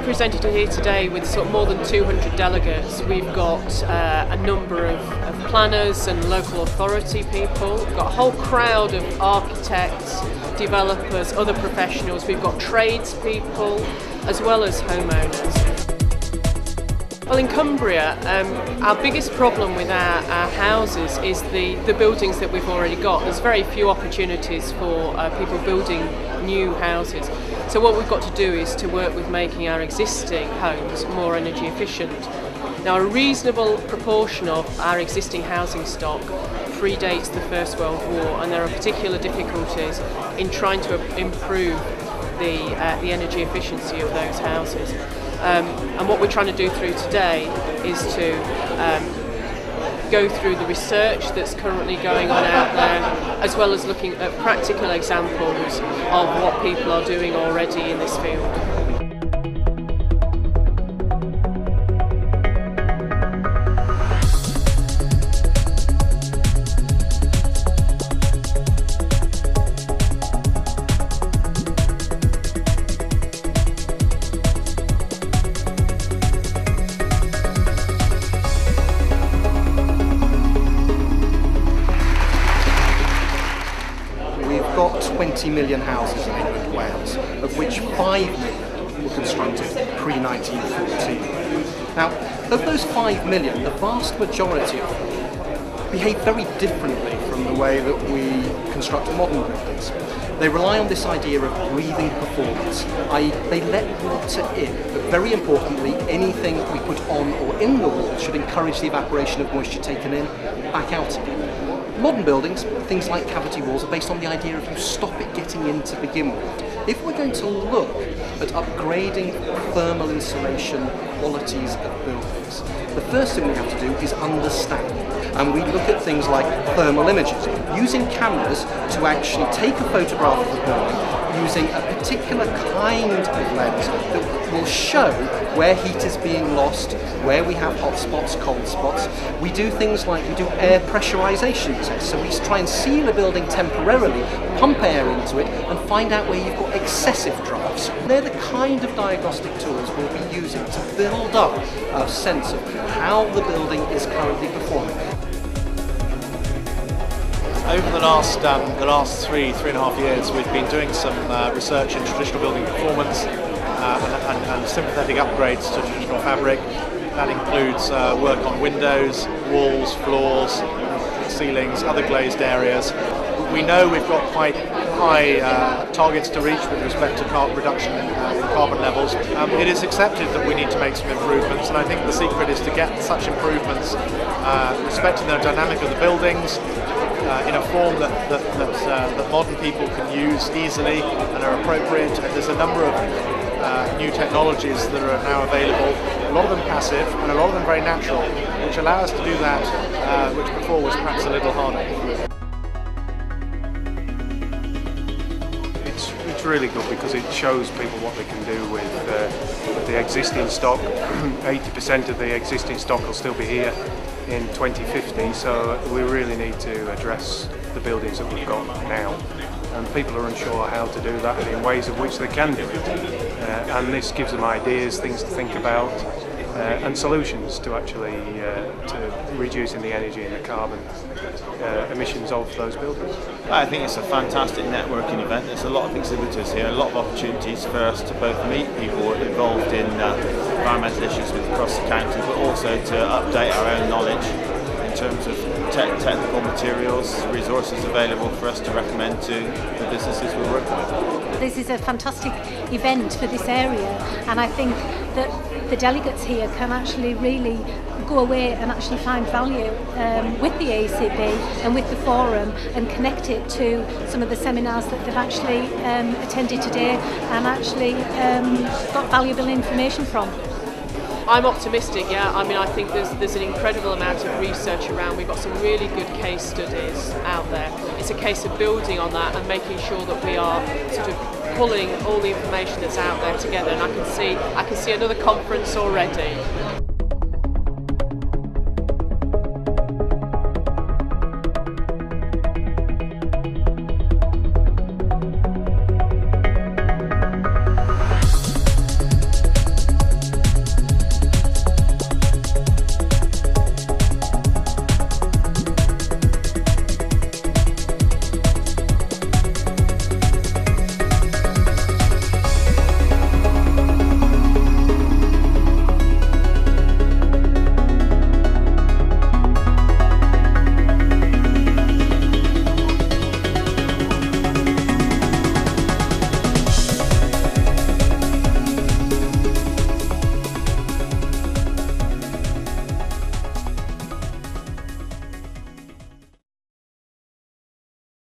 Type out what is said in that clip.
presented here today with sort of more than 200 delegates. We've got a number of planners and local authority people. We've got a whole crowd of architects, developers, other professionals. We've got tradespeople as well as homeowners. Well, in Cumbria, our biggest problem with our houses is the buildings that we've already got. There's very few opportunities for people building new houses. So what we've got to do is to work with making our existing homes more energy efficient. Now, a reasonable proportion of our existing housing stock predates the First World War, and there are particular difficulties in trying to improve the energy efficiency of those houses. And what we're trying to do through today is to go through the research that's currently going on out there, as well as looking at practical examples of what people are doing already in this field. We've got 20 million houses in England, Wales, of which 5 million were constructed pre-1914. Now, of those 5 million, the vast majority of them behave very differently from the way that we construct modern buildings. They rely on this idea of breathing performance, i.e. they let water in, but very importantly, anything we put on or in the wall should encourage the evaporation of moisture taken in, back out again. Modern buildings, things like cavity walls, are based on the idea of you stop it getting in to begin with. If we're going to look at upgrading thermal insulation qualities of buildings, the first thing we have to do is understand. And we look at things like thermal imaging, using cameras to actually take a photograph of the building using a particular kind of lens that will show where heat is being lost, where we have hot spots, cold spots. We do things like we do air pressurization tests, so we try and seal a building temporarily, pump air into it and find out where you've got excessive drafts. They're the kind of diagnostic tools we'll be using to build up a sense of how the building is currently performing. Over the last three and a half years, we've been doing some research in traditional building performance and sympathetic upgrades to traditional fabric. That includes work on windows, walls, floors, ceilings, other glazed areas. We know we've got quite high targets to reach with respect to carbon reduction in carbon levels. It is accepted that we need to make some improvements, and I think the secret is to get such improvements respecting the dynamic of the buildings, in a form that modern people can use easily and are appropriate. There's a number of new technologies that are now available, a lot of them passive and a lot of them very natural, which allow us to do that which before was perhaps a little harder. It's really good because it shows people what they can do with the existing stock. 80% of the existing stock will still be here in 2050, so we really need to address the buildings that we've got now, and people are unsure how to do that and in ways of which they can do it, and this gives them ideas, things to think about, and solutions to actually to reducing the energy and the carbon emissions of those buildings. I think it's a fantastic networking event. There's a lot of exhibitors here, a lot of opportunities for us to both meet people involved in environmental issues across the county, but also to update our own knowledge in terms of technical materials, resources available for us to recommend to the businesses we're working with. This is a fantastic event for this area, and I think that the delegates here can actually really go away and actually find value with the ACB and with the forum, and connect it to some of the seminars that they've actually attended today and actually got valuable information from. I'm optimistic, yeah. I mean, I think there's an incredible amount of research around. We've got some really good case studies out there. It's a case of building on that and making sure that we are sort of pulling all the information that's out there together. And I can see another conference already.